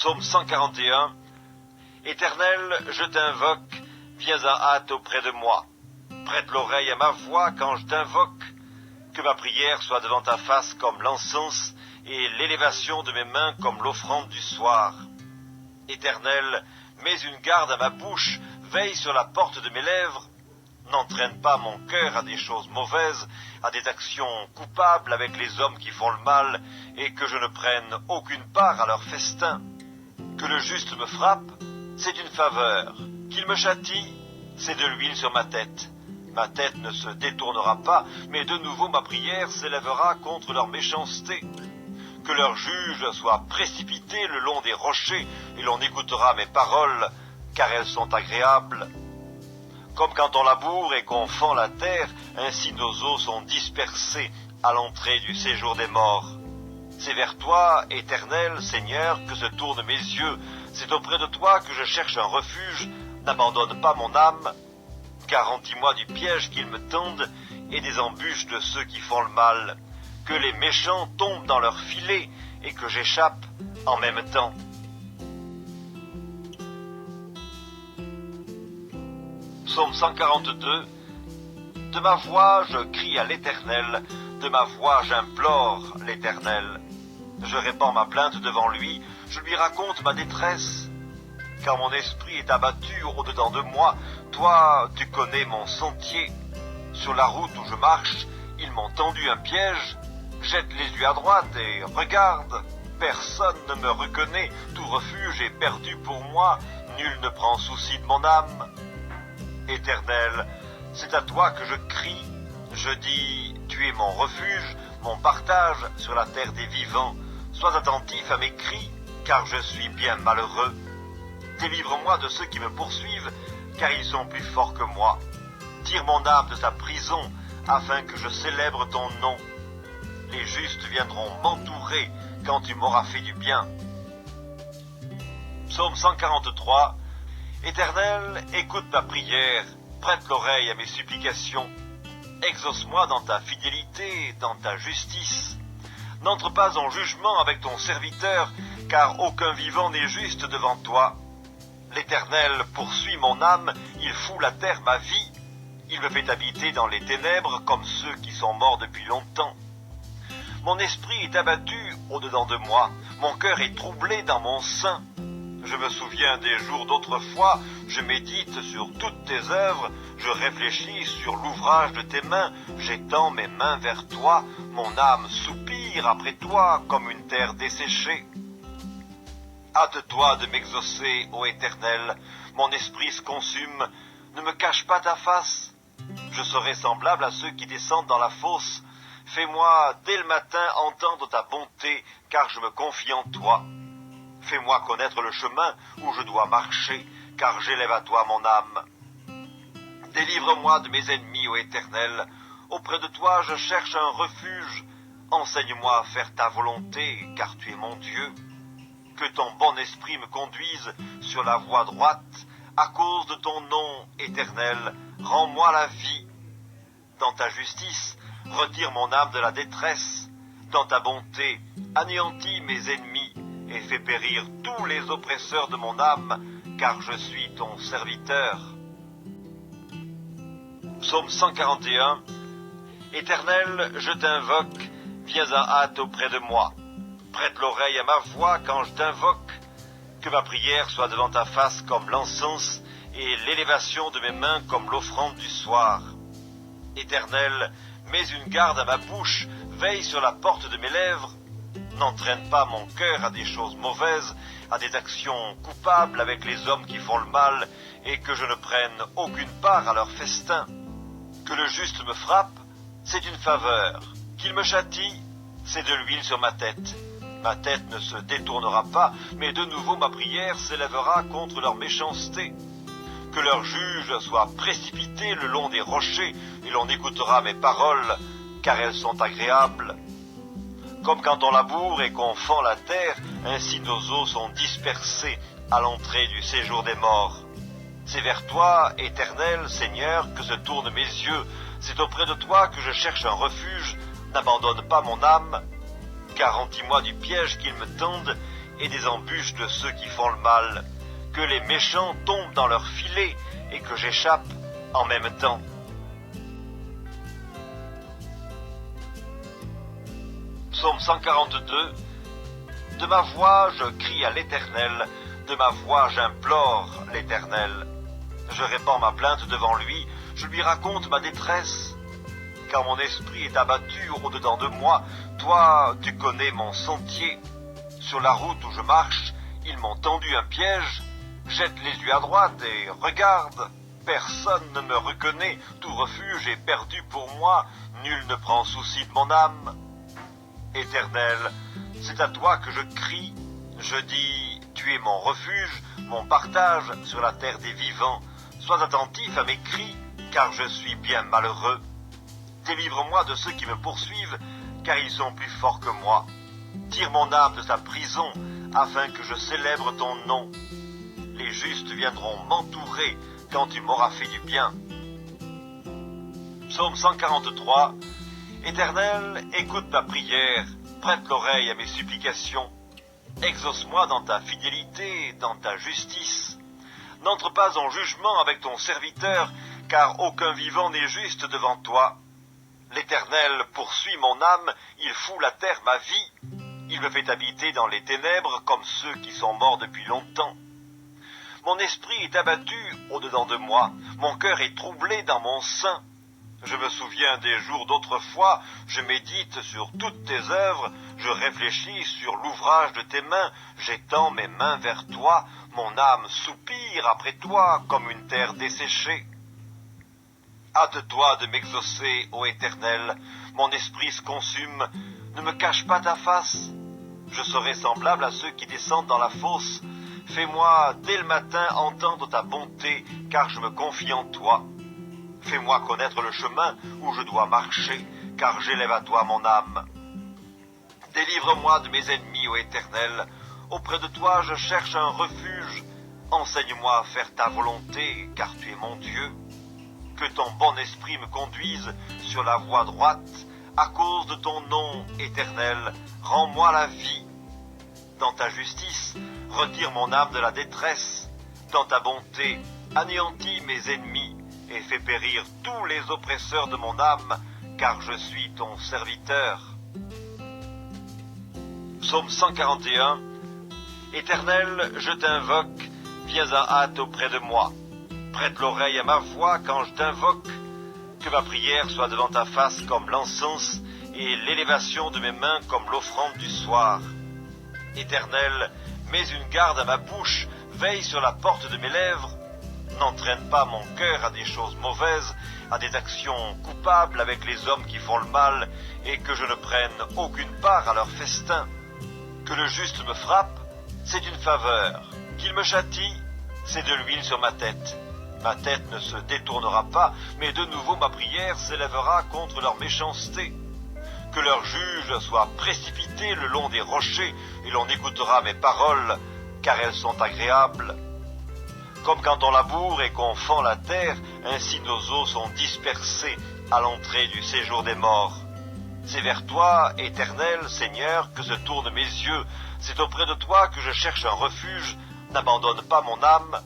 Psaume 141. Éternel, je t'invoque, viens en hâte auprès de moi. Prête l'oreille à ma voix quand je t'invoque. Que ma prière soit devant ta face comme l'encens et l'élévation de mes mains comme l'offrande du soir. Éternel, mets une garde à ma bouche, veille sur la porte de mes lèvres. N'entraîne pas mon cœur à des choses mauvaises, à des actions coupables avec les hommes qui font le mal, et que je ne prenne aucune part à leur festin. Que le juste me frappe, c'est une faveur. Qu'il me châtie, c'est de l'huile sur ma tête. Ma tête ne se détournera pas, mais de nouveau ma prière s'élèvera contre leur méchanceté. Que leurs juges soient précipités le long des rochers, et l'on écoutera mes paroles, car elles sont agréables. Comme quand on laboure et qu'on fend la terre, ainsi nos os sont dispersés à l'entrée du séjour des morts. C'est vers toi, Éternel, Seigneur, que se tournent mes yeux. C'est auprès de toi que je cherche un refuge. N'abandonne pas mon âme. Garantis-moi du piège qu'ils me tendent et des embûches de ceux qui font le mal. Que les méchants tombent dans leur filet et que j'échappe en même temps. Psaume 142. De ma voix je crie à l'Éternel, de ma voix j'implore l'Éternel. Je répands ma plainte devant lui, je lui raconte ma détresse. Car mon esprit est abattu au-dedans de moi, toi tu connais mon sentier. Sur la route où je marche, ils m'ont tendu un piège. Jette les yeux à droite et regarde. Personne ne me reconnaît, tout refuge est perdu pour moi, nul ne prend souci de mon âme. Éternel, c'est à toi que je crie. Je dis, tu es mon refuge, mon partage sur la terre des vivants. Sois attentif à mes cris, car je suis bien malheureux. Délivre-moi de ceux qui me poursuivent, car ils sont plus forts que moi. Tire mon âme de sa prison, afin que je célèbre ton nom. Les justes viendront m'entourer quand tu m'auras fait du bien. Psaume 143. Éternel, écoute ma prière, prête l'oreille à mes supplications. Exauce-moi dans ta fidélité, dans ta justice. N'entre pas en jugement avec ton serviteur, car aucun vivant n'est juste devant toi. L'Éternel poursuit mon âme, il fout la terre ma vie. Il me fait habiter dans les ténèbres comme ceux qui sont morts depuis longtemps. Mon esprit est abattu au-dedans de moi, mon cœur est troublé dans mon sein. Je me souviens des jours d'autrefois, je médite sur toutes tes œuvres, je réfléchis sur l'ouvrage de tes mains, j'étends mes mains vers toi, mon âme soupire après toi comme une terre desséchée. Hâte-toi de m'exaucer, ô Éternel, mon esprit se consume, ne me cache pas ta face. Je serai semblable à ceux qui descendent dans la fosse. Fais-moi dès le matin entendre ta bonté, car je me confie en toi. Fais-moi connaître le chemin où je dois marcher, car j'élève à toi mon âme. Délivre-moi de mes ennemis, ô Éternel. Auprès de toi je cherche un refuge. Enseigne-moi à faire ta volonté, car tu es mon Dieu. Que ton bon esprit me conduise sur la voie droite. À cause de ton nom, Éternel, rends-moi la vie. Dans ta justice, retire mon âme de la détresse. Dans ta bonté, anéantis mes ennemis et fais périr tous les oppresseurs de mon âme, car je suis ton serviteur. Psaume 141. Éternel, je t'invoque, viens en hâte auprès de moi. Prête l'oreille à ma voix quand je t'invoque. Que ma prière soit devant ta face comme l'encens et l'élévation de mes mains comme l'offrande du soir. Éternel, mets une garde à ma bouche, veille sur la porte de mes lèvres. N'entraîne pas mon cœur à des choses mauvaises, à des actions coupables avec les hommes qui font le mal, et que je ne prenne aucune part à leur festin. Que le juste me frappe, c'est une faveur. Qu'il me châtie, c'est de l'huile sur ma tête. Ma tête ne se détournera pas, mais de nouveau ma prière s'élèvera contre leur méchanceté. Que leurs juges soient précipités le long des rochers, et l'on écoutera mes paroles, car elles sont agréables. Comme quand on laboure et qu'on fend la terre, ainsi nos os sont dispersés à l'entrée du séjour des morts. C'est vers toi, Éternel, Seigneur, que se tournent mes yeux. C'est auprès de toi que je cherche un refuge. N'abandonne pas mon âme. Garantis-moi du piège qu'ils me tendent et des embûches de ceux qui font le mal, que les méchants tombent dans leur filet et que j'échappe en même temps. Psaume 142. De ma voix je crie à l'Éternel, de ma voix j'implore l'Éternel. Je répands ma plainte devant lui, je lui raconte ma détresse. Car mon esprit est abattu au-dedans de moi, toi tu connais mon sentier. Sur la route où je marche, ils m'ont tendu un piège. Jette les yeux à droite et regarde. Personne ne me reconnaît, tout refuge est perdu pour moi, nul ne prend souci de mon âme. Éternel, c'est à toi que je crie, je dis, tu es mon refuge, mon partage sur la terre des vivants. Sois attentif à mes cris, car je suis bien malheureux. Délivre-moi de ceux qui me poursuivent, car ils sont plus forts que moi. Tire mon âme de sa prison, afin que je célèbre ton nom. Les justes viendront m'entourer quand tu m'auras fait du bien. Psaume 143. Éternel, écoute ma prière, prête l'oreille à mes supplications. Exauce-moi dans ta fidélité, dans ta justice. N'entre pas en jugement avec ton serviteur, car aucun vivant n'est juste devant toi. L'Éternel poursuit mon âme, il fout la terre ma vie. Il me fait habiter dans les ténèbres comme ceux qui sont morts depuis longtemps. Mon esprit est abattu au-dedans de moi, mon cœur est troublé dans mon sein. Je me souviens des jours d'autrefois, je médite sur toutes tes œuvres, je réfléchis sur l'ouvrage de tes mains, j'étends mes mains vers toi, mon âme soupire après toi comme une terre desséchée. Hâte-toi de m'exaucer, ô Éternel, mon esprit se consume, ne me cache pas ta face. Je serai semblable à ceux qui descendent dans la fosse. Fais-moi dès le matin entendre ta bonté, car je me confie en toi. Fais-moi connaître le chemin où je dois marcher, car j'élève à toi mon âme. Délivre-moi de mes ennemis, ô Éternel. Auprès de toi je cherche un refuge. Enseigne-moi à faire ta volonté, car tu es mon Dieu. Que ton bon esprit me conduise sur la voie droite. À cause de ton nom, Éternel, rends-moi la vie. Dans ta justice, retire mon âme de la détresse. Dans ta bonté, anéantis mes ennemis et fais périr tous les oppresseurs de mon âme, car je suis ton serviteur. Psaume 141. Éternel, je t'invoque, viens en hâte auprès de moi. Prête l'oreille à ma voix quand je t'invoque. Que ma prière soit devant ta face comme l'encens et l'élévation de mes mains comme l'offrande du soir. Éternel, mets une garde à ma bouche, veille sur la porte de mes lèvres. N'entraîne pas mon cœur à des choses mauvaises, à des actions coupables avec les hommes qui font le mal, et que je ne prenne aucune part à leur festin. Que le juste me frappe, c'est une faveur. Qu'il me châtie, c'est de l'huile sur ma tête. Ma tête ne se détournera pas, mais de nouveau ma prière s'élèvera contre leur méchanceté. Que leurs juges soient précipités le long des rochers, et l'on écoutera mes paroles, car elles sont agréables. Comme quand on laboure et qu'on fend la terre, ainsi nos os sont dispersés à l'entrée du séjour des morts. C'est vers toi, Éternel, Seigneur, que se tournent mes yeux. C'est auprès de toi que je cherche un refuge. N'abandonne pas mon âme.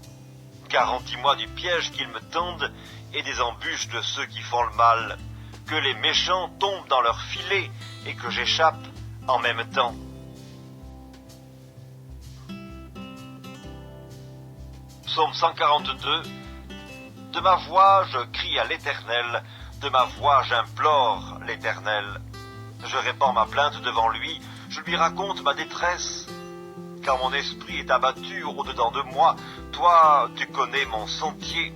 Garantis-moi du piège qu'ils me tendent et des embûches de ceux qui font le mal. Que les méchants tombent dans leur filet et que j'échappe en même temps. Psaume 142. De ma voix je crie à l'Éternel, de ma voix j'implore l'Éternel. Je répands ma plainte devant lui, je lui raconte ma détresse. Car mon esprit est abattu au-dedans de moi, toi tu connais mon sentier.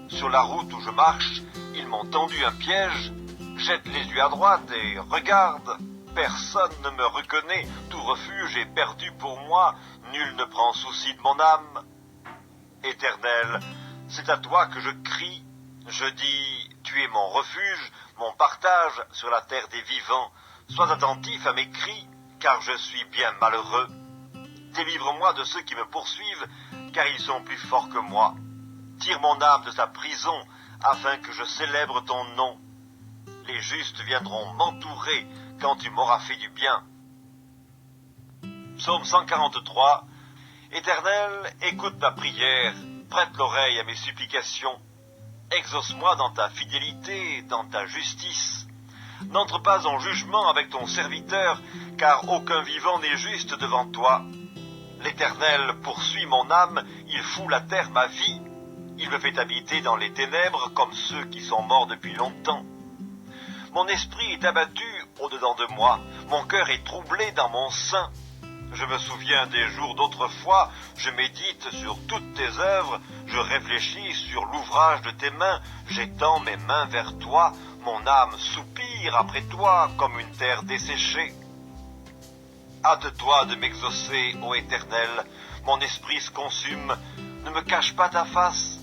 Sur la route où je marche, ils m'ont tendu un piège. Jette les yeux à droite et regarde. Personne ne me reconnaît, tout refuge est perdu pour moi, nul ne prend souci de mon âme. Éternel, c'est à toi que je crie, je dis, tu es mon refuge, mon partage sur la terre des vivants. Sois attentif à mes cris, car je suis bien malheureux. Délivre-moi de ceux qui me poursuivent, car ils sont plus forts que moi. Tire mon âme de sa prison, afin que je célèbre ton nom. Les justes viendront m'entourer quand tu m'auras fait du bien. Psaume 143. Éternel, écoute ma prière, prête l'oreille à mes supplications. Exauce-moi dans ta fidélité, dans ta justice. N'entre pas en jugement avec ton serviteur, car aucun vivant n'est juste devant toi. L'Éternel poursuit mon âme, il fout la terre ma vie. Il me fait habiter dans les ténèbres comme ceux qui sont morts depuis longtemps. Mon esprit est abattu au-dedans de moi, mon cœur est troublé dans mon sein. Je me souviens des jours d'autrefois, je médite sur toutes tes œuvres, je réfléchis sur l'ouvrage de tes mains, j'étends mes mains vers toi, mon âme soupire après toi comme une terre desséchée. Hâte-toi de m'exaucer, ô Éternel, mon esprit se consume, ne me cache pas ta face.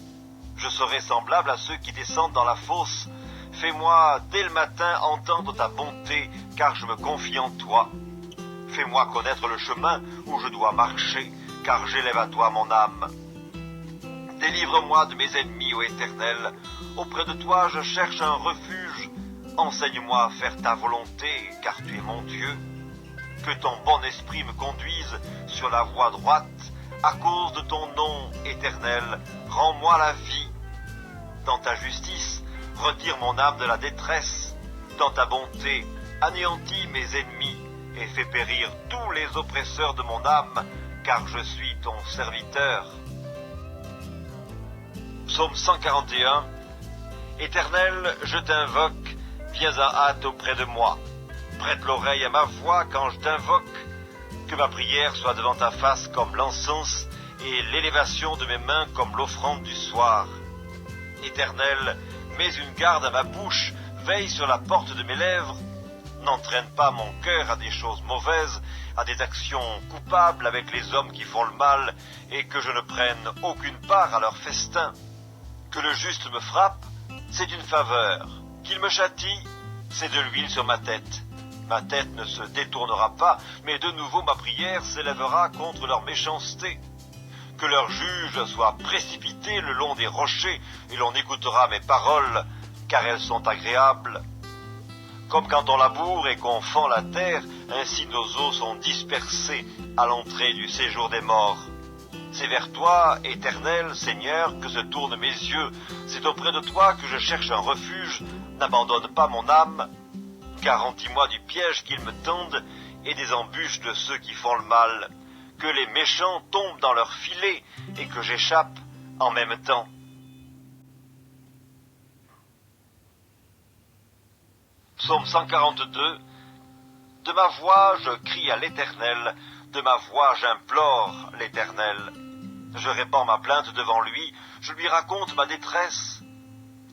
Je serai semblable à ceux qui descendent dans la fosse. Fais-moi dès le matin entendre ta bonté, car je me confie en toi. Fais-moi connaître le chemin où je dois marcher, car j'élève à toi mon âme. Délivre-moi de mes ennemis, ô Éternel. Auprès de toi, je cherche un refuge. Enseigne-moi à faire ta volonté, car tu es mon Dieu. Que ton bon esprit me conduise sur la voie droite. À cause de ton nom, Éternel, rends-moi la vie. Dans ta justice, retire mon âme de la détresse. Dans ta bonté, anéantis mes ennemis et fais périr tous les oppresseurs de mon âme, car je suis ton serviteur. Psaume 141. Éternel, je t'invoque, viens en hâte auprès de moi. Prête l'oreille à ma voix quand je t'invoque. Que ma prière soit devant ta face comme l'encens et l'élévation de mes mains comme l'offrande du soir. Éternel, mets une garde à ma bouche, veille sur la porte de mes lèvres. N'entraîne pas mon cœur à des choses mauvaises, à des actions coupables avec les hommes qui font le mal, et que je ne prenne aucune part à leur festin. Que le juste me frappe, c'est une faveur. Qu'il me châtie, c'est de l'huile sur ma tête. Ma tête ne se détournera pas, mais de nouveau ma prière s'élèvera contre leur méchanceté. Que leurs juges soient précipités le long des rochers, et l'on écoutera mes paroles, car elles sont agréables. Comme quand on laboure et qu'on fend la terre, ainsi nos os sont dispersés à l'entrée du séjour des morts. C'est vers toi, Éternel, Seigneur, que se tournent mes yeux. C'est auprès de toi que je cherche un refuge. N'abandonne pas mon âme. Garantis-moi du piège qu'ils me tendent et des embûches de ceux qui font le mal. Que les méchants tombent dans leur filet et que j'échappe en même temps. Psaume 142. De ma voix je crie à l'Éternel, de ma voix j'implore l'Éternel. Je répands ma plainte devant lui, je lui raconte ma détresse.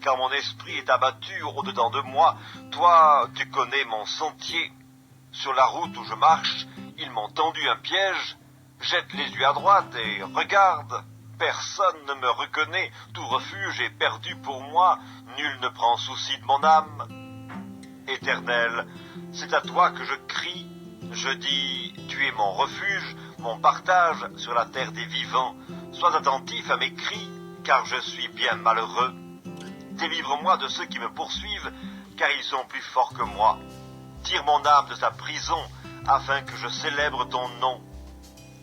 Car mon esprit est abattu au-dedans de moi, toi tu connais mon sentier. Sur la route où je marche, ils m'ont tendu un piège. Jette les yeux à droite et regarde. Personne ne me reconnaît, tout refuge est perdu pour moi, nul ne prend souci de mon âme. Éternel, c'est à toi que je crie. Je dis, tu es mon refuge, mon partage sur la terre des vivants. Sois attentif à mes cris, car je suis bien malheureux. Délivre-moi de ceux qui me poursuivent, car ils sont plus forts que moi. Tire mon âme de sa prison, afin que je célèbre ton nom.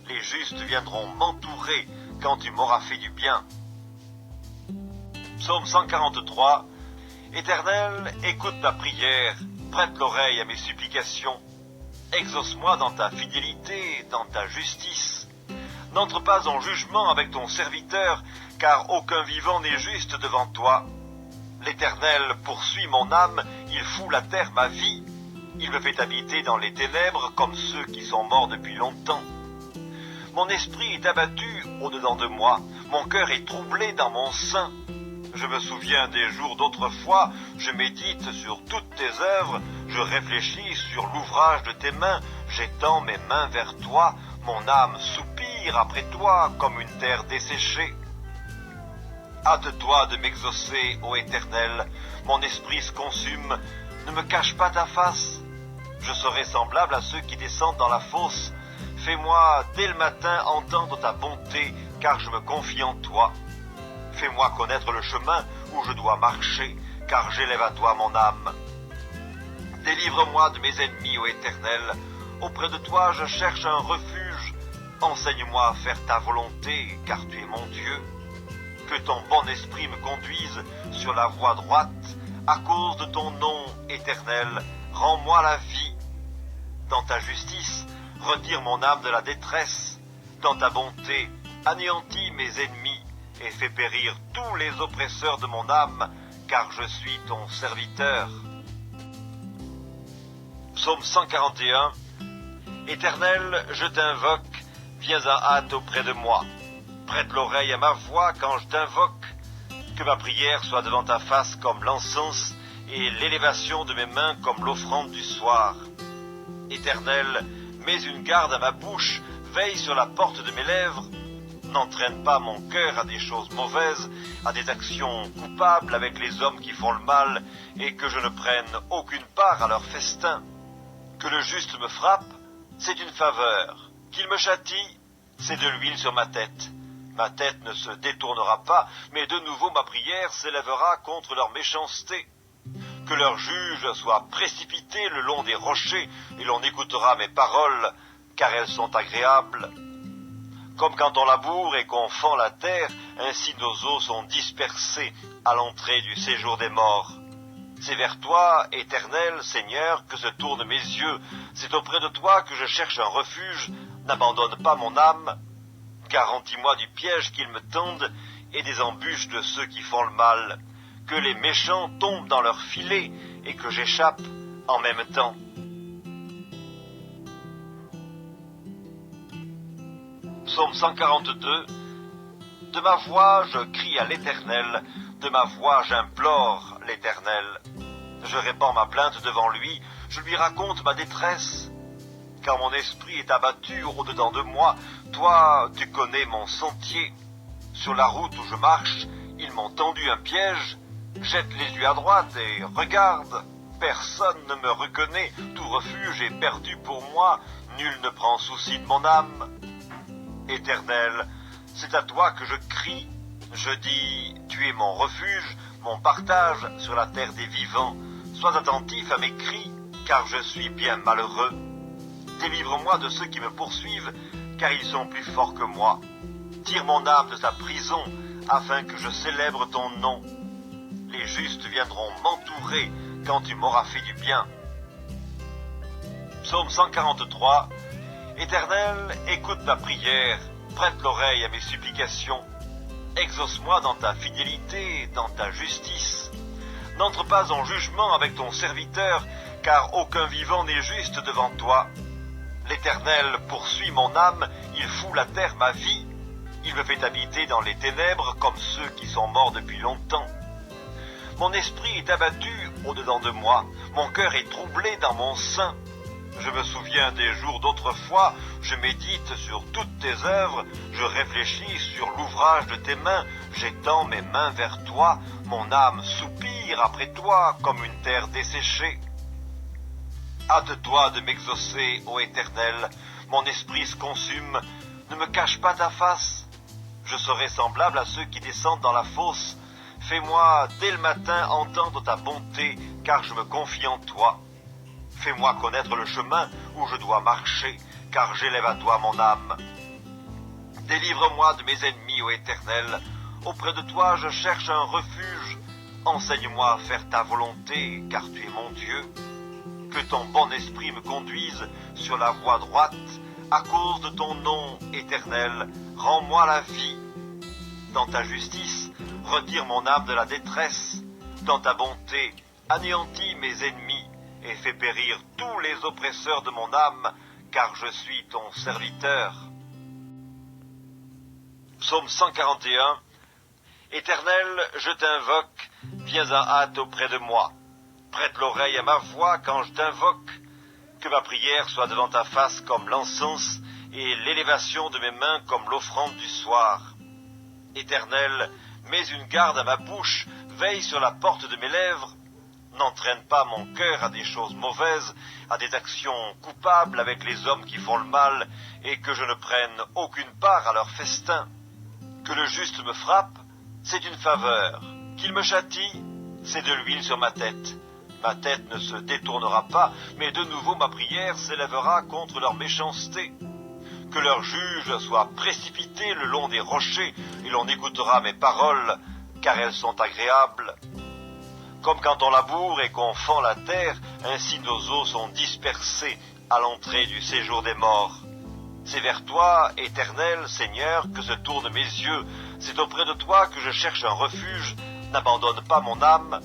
Les justes viendront m'entourer quand tu m'auras fait du bien. Psaume 143. Éternel, écoute ma prière, prête l'oreille à mes supplications. Exauce-moi dans ta fidélité, dans ta justice. N'entre pas en jugement avec ton serviteur, car aucun vivant n'est juste devant toi. L'Éternel poursuit mon âme, il fout la terre ma vie. Il me fait habiter dans les ténèbres comme ceux qui sont morts depuis longtemps. Mon esprit est abattu au-dedans de moi, mon cœur est troublé dans mon sein. Je me souviens des jours d'autrefois, je médite sur toutes tes œuvres, je réfléchis sur l'ouvrage de tes mains, j'étends mes mains vers toi, mon âme soupire après toi comme une terre desséchée. Hâte-toi de m'exaucer, ô Éternel, mon esprit se consume, ne me cache pas ta face. Je serai semblable à ceux qui descendent dans la fosse. Fais-moi dès le matin entendre ta bonté, car je me confie en toi. Fais-moi connaître le chemin où je dois marcher, car j'élève à toi mon âme. Délivre-moi de mes ennemis, ô Éternel. Auprès de toi, je cherche un refuge. enseigne-moi à faire ta volonté, car tu es mon Dieu. Que ton bon esprit me conduise sur la voie droite, à cause de ton nom éternel, rends-moi la vie. Dans ta justice, retire mon âme de la détresse. Dans ta bonté, anéantis mes ennemis et fais périr tous les oppresseurs de mon âme, car je suis ton serviteur. Psaume 141. Éternel, je t'invoque, viens en hâte auprès de moi. Prête l'oreille à ma voix quand je t'invoque. Que ma prière soit devant ta face comme l'encens et l'élévation de mes mains comme l'offrande du soir. Éternel, mets une garde à ma bouche, veille sur la porte de mes lèvres. N'entraîne pas mon cœur à des choses mauvaises, à des actions coupables avec les hommes qui font le mal, et que je ne prenne aucune part à leur festin. Que le juste me frappe, c'est une faveur. Qu'il me châtie, c'est de l'huile sur ma tête. Ma tête ne se détournera pas, mais de nouveau ma prière s'élèvera contre leur méchanceté. Que leurs juges soient précipités le long des rochers, et l'on écoutera mes paroles, car elles sont agréables. Comme quand on laboure et qu'on fend la terre, ainsi nos os sont dispersés à l'entrée du séjour des morts. C'est vers toi, éternel Seigneur, que se tournent mes yeux. C'est auprès de toi que je cherche un refuge. N'abandonne pas mon âme. Garantis-moi du piège qu'ils me tendent et des embûches de ceux qui font le mal. Que les méchants tombent dans leur filet et que j'échappe en même temps. Psaume 142. De ma voix je crie à l'Éternel, de ma voix j'implore l'Éternel. Je répands ma plainte devant lui, je lui raconte ma détresse. Car mon esprit est abattu au-dedans de moi, toi tu connais mon sentier. Sur la route où je marche, ils m'ont tendu un piège. Jette les yeux à droite et regarde. Personne ne me reconnaît, tout refuge est perdu pour moi, nul ne prend souci de mon âme. Éternel, c'est à toi que je crie. Je dis, tu es mon refuge, mon partage sur la terre des vivants. Sois attentif à mes cris, car je suis bien malheureux. Délivre-moi de ceux qui me poursuivent, car ils sont plus forts que moi. Tire mon âme de sa prison, afin que je célèbre ton nom. Les justes viendront m'entourer quand tu m'auras fait du bien. Psaume 143. Éternel, écoute ma prière, prête l'oreille à mes supplications. Exauce-moi dans ta fidélité, dans ta justice. N'entre pas en jugement avec ton serviteur, car aucun vivant n'est juste devant toi. L'Éternel poursuit mon âme, il fout la terre ma vie. Il me fait habiter dans les ténèbres comme ceux qui sont morts depuis longtemps. Mon esprit est abattu au-dedans de moi, mon cœur est troublé dans mon sein. Je me souviens des jours d'autrefois, je médite sur toutes tes œuvres, je réfléchis sur l'ouvrage de tes mains, j'étends mes mains vers toi, mon âme soupire après toi comme une terre desséchée. Hâte-toi de m'exaucer, ô Éternel, mon esprit se consume, ne me cache pas ta face. Je serai semblable à ceux qui descendent dans la fosse. Fais-moi dès le matin entendre ta bonté, car je me confie en toi. Fais-moi connaître le chemin où je dois marcher, car j'élève à toi mon âme. Délivre-moi de mes ennemis, ô Éternel. Auprès de toi je cherche un refuge. Enseigne-moi à faire ta volonté, car tu es mon Dieu. Que ton bon esprit me conduise sur la voie droite. À cause de ton nom, Éternel, rends-moi la vie. Dans ta justice, retire mon âme de la détresse. Dans ta bonté, anéantis mes ennemis et fais périr tous les oppresseurs de mon âme, car je suis ton serviteur. Psaume 141. Éternel, je t'invoque, viens en hâte auprès de moi. Prête l'oreille à ma voix quand je t'invoque. Que ma prière soit devant ta face comme l'encens et l'élévation de mes mains comme l'offrande du soir. Éternel, mets une garde à ma bouche, veille sur la porte de mes lèvres. N'entraîne pas mon cœur à des choses mauvaises, à des actions coupables avec les hommes qui font le mal, et que je ne prenne aucune part à leur festin. Que le juste me frappe, c'est une faveur. Qu'il me châtie, c'est de l'huile sur ma tête. Ma tête ne se détournera pas, mais de nouveau ma prière s'élèvera contre leur méchanceté. Que leur juge soit précipité le long des rochers, et l'on écoutera mes paroles, car elles sont agréables. Comme quand on laboure et qu'on fend la terre, ainsi nos os sont dispersés à l'entrée du séjour des morts. C'est vers toi, Éternel, Seigneur, que se tournent mes yeux. C'est auprès de toi que je cherche un refuge. N'abandonne pas mon âme.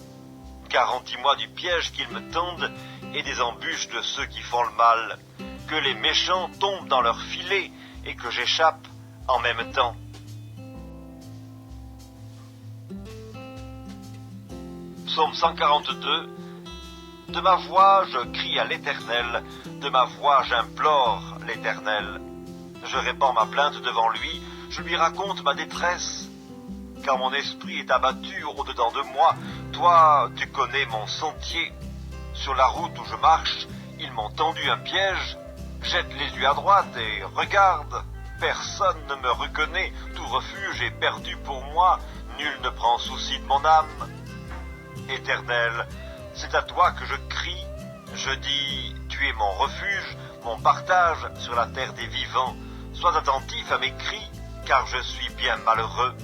Garantis-moi du piège qu'ils me tendent et des embûches de ceux qui font le mal. Que les méchants tombent dans leur filet et que j'échappe en même temps. Psaume 142. De ma voix je crie à l'Éternel, de ma voix j'implore l'Éternel. Je répands ma plainte devant lui, je lui raconte ma détresse. Car mon esprit est abattu au-dedans de moi, toi tu connais mon sentier. Sur la route où je marche, ils m'ont tendu un piège. Jette les yeux à droite et regarde. Personne ne me reconnaît, tout refuge est perdu pour moi, nul ne prend souci de mon âme. Éternel, c'est à toi que je crie. Je dis, tu es mon refuge, mon partage sur la terre des vivants. Sois attentif à mes cris, car je suis bien malheureux.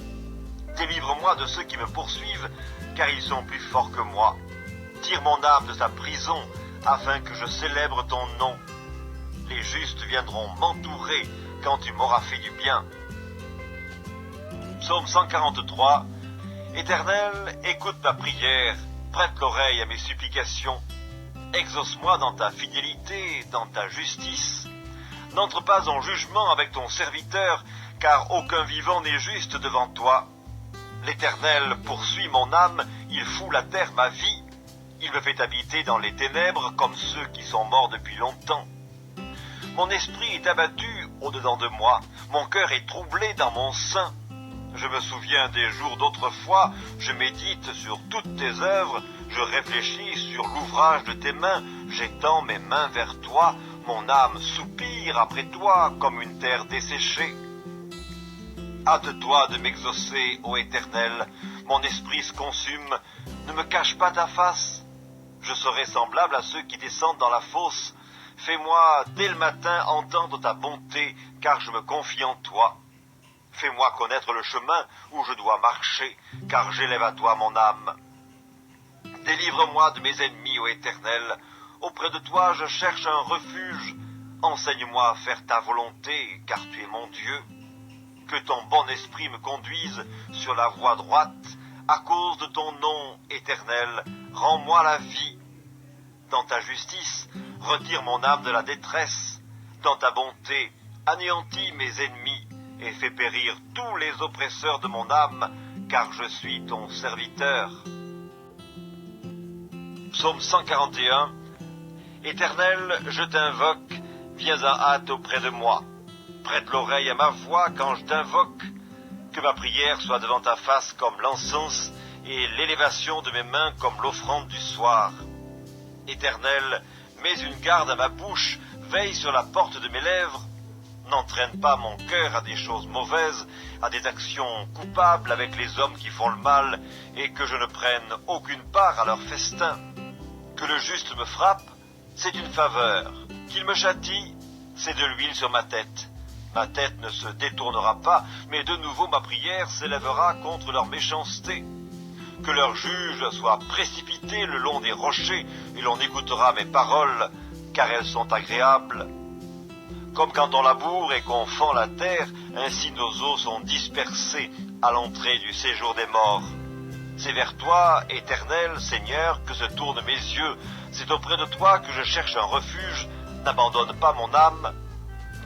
Délivre-moi de ceux qui me poursuivent, car ils sont plus forts que moi. Tire mon âme de sa prison, afin que je célèbre ton nom. Les justes viendront m'entourer quand tu m'auras fait du bien. Psaume 143. Éternel, écoute ma prière, prête l'oreille à mes supplications. Exauce-moi dans ta fidélité, dans ta justice. N'entre pas en jugement avec ton serviteur, car aucun vivant n'est juste devant toi. L'Éternel poursuit mon âme, il fout la terre ma vie. Il me fait habiter dans les ténèbres comme ceux qui sont morts depuis longtemps. Mon esprit est abattu au-dedans de moi, mon cœur est troublé dans mon sein. Je me souviens des jours d'autrefois, je médite sur toutes tes œuvres, je réfléchis sur l'ouvrage de tes mains, j'étends mes mains vers toi, mon âme soupire après toi comme une terre desséchée. Hâte-toi de m'exaucer, ô Éternel, mon esprit se consume, ne me cache pas ta face. Je serai semblable à ceux qui descendent dans la fosse. Fais-moi dès le matin entendre ta bonté, car je me confie en toi. Fais-moi connaître le chemin où je dois marcher, car j'élève à toi mon âme. Délivre-moi de mes ennemis, ô Éternel. Auprès de toi, je cherche un refuge. Enseigne-moi à faire ta volonté, car tu es mon Dieu. Que ton bon esprit me conduise sur la voie droite. À cause de ton nom, Éternel, rends-moi la vie. Dans ta justice, retire mon âme de la détresse. Dans ta bonté, anéantis mes ennemis et fais périr tous les oppresseurs de mon âme, car je suis ton serviteur. Psaume 141. Éternel, je t'invoque, viens en hâte auprès de moi. Prête l'oreille à ma voix quand je t'invoque. Que ma prière soit devant ta face comme l'encens et l'élévation de mes mains comme l'offrande du soir. Éternel, mets une garde à ma bouche, veille sur la porte de mes lèvres. N'entraîne pas mon cœur à des choses mauvaises, à des actions coupables avec les hommes qui font le mal, et que je ne prenne aucune part à leur festin. Que le juste me frappe, c'est une faveur. Qu'il me châtie, c'est de l'huile sur ma tête. Ma tête ne se détournera pas, mais de nouveau ma prière s'élèvera contre leur méchanceté. Que leur juge soit précipité le long des rochers, et l'on écoutera mes paroles, car elles sont agréables. Comme quand on laboure et qu'on fend la terre, ainsi nos os sont dispersés à l'entrée du séjour des morts. C'est vers toi, Éternel, Seigneur, que se tournent mes yeux. C'est auprès de toi que je cherche un refuge. N'abandonne pas mon âme.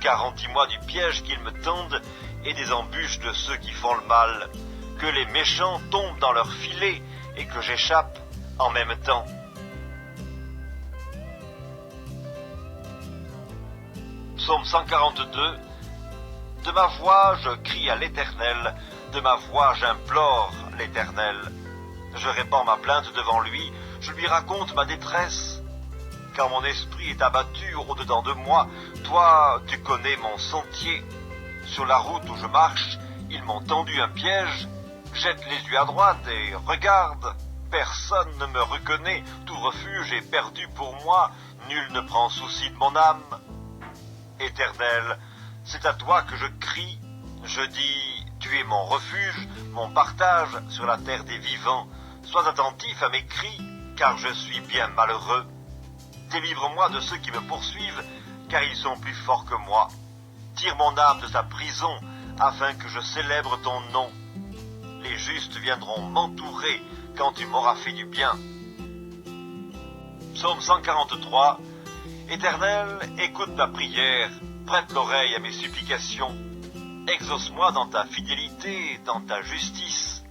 Garantis-moi du piège qu'ils me tendent et des embûches de ceux qui font le mal. Que les méchants tombent dans leur filet et que j'échappe en même temps. Psaume 142. De ma voix je crie à l'Éternel, de ma voix j'implore l'Éternel. Je répands ma plainte devant lui, je lui raconte ma détresse. Car mon esprit est abattu au-dedans de moi, toi tu connais mon sentier. Sur la route où je marche, ils m'ont tendu un piège. Jette les yeux à droite et regarde. Personne ne me reconnaît, tout refuge est perdu pour moi, nul ne prend souci de mon âme. Éternel, c'est à toi que je crie. Je dis, tu es mon refuge, mon partage sur la terre des vivants. Sois attentif à mes cris, car je suis bien malheureux. Délivre-moi de ceux qui me poursuivent, car ils sont plus forts que moi. Tire mon âme de sa prison, afin que je célèbre ton nom. Les justes viendront m'entourer quand tu m'auras fait du bien. Psaume 143. Éternel, écoute ma prière, prête l'oreille à mes supplications. Exauce-moi dans ta fidélité, dans ta justice.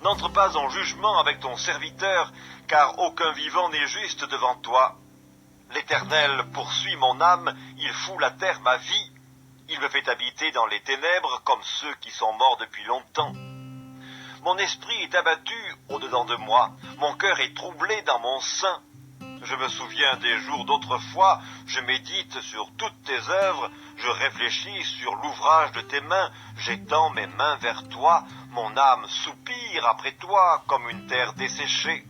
N'entre pas en jugement avec ton serviteur, car aucun vivant n'est juste devant toi. L'Éternel poursuit mon âme, il fout la terre ma vie. Il me fait habiter dans les ténèbres comme ceux qui sont morts depuis longtemps. Mon esprit est abattu au-dedans de moi, mon cœur est troublé dans mon sein. Je me souviens des jours d'autrefois, je médite sur toutes tes œuvres, je réfléchis sur l'ouvrage de tes mains, j'étends mes mains vers toi, mon âme soupire après toi comme une terre desséchée.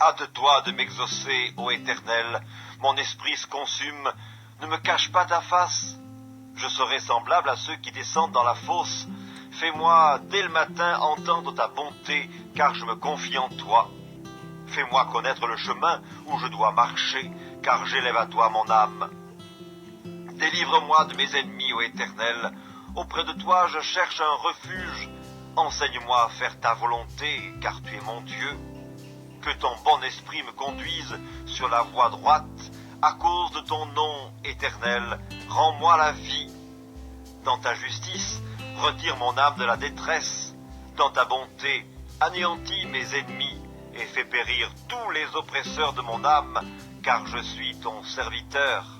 Hâte-toi de m'exaucer, ô Éternel, mon esprit se consume, ne me cache pas ta face. Je serai semblable à ceux qui descendent dans la fosse. Fais-moi dès le matin entendre ta bonté, car je me confie en toi. Fais-moi connaître le chemin où je dois marcher, car j'élève à toi mon âme. Délivre-moi de mes ennemis, ô Éternel. Auprès de toi, je cherche un refuge. Enseigne-moi à faire ta volonté, car tu es mon Dieu. Que ton bon esprit me conduise sur la voie droite. À cause de ton nom, Éternel, rends-moi la vie. Dans ta justice, retire mon âme de la détresse. Dans ta bonté, anéantis mes ennemis et fais périr tous les oppresseurs de mon âme, car je suis ton serviteur.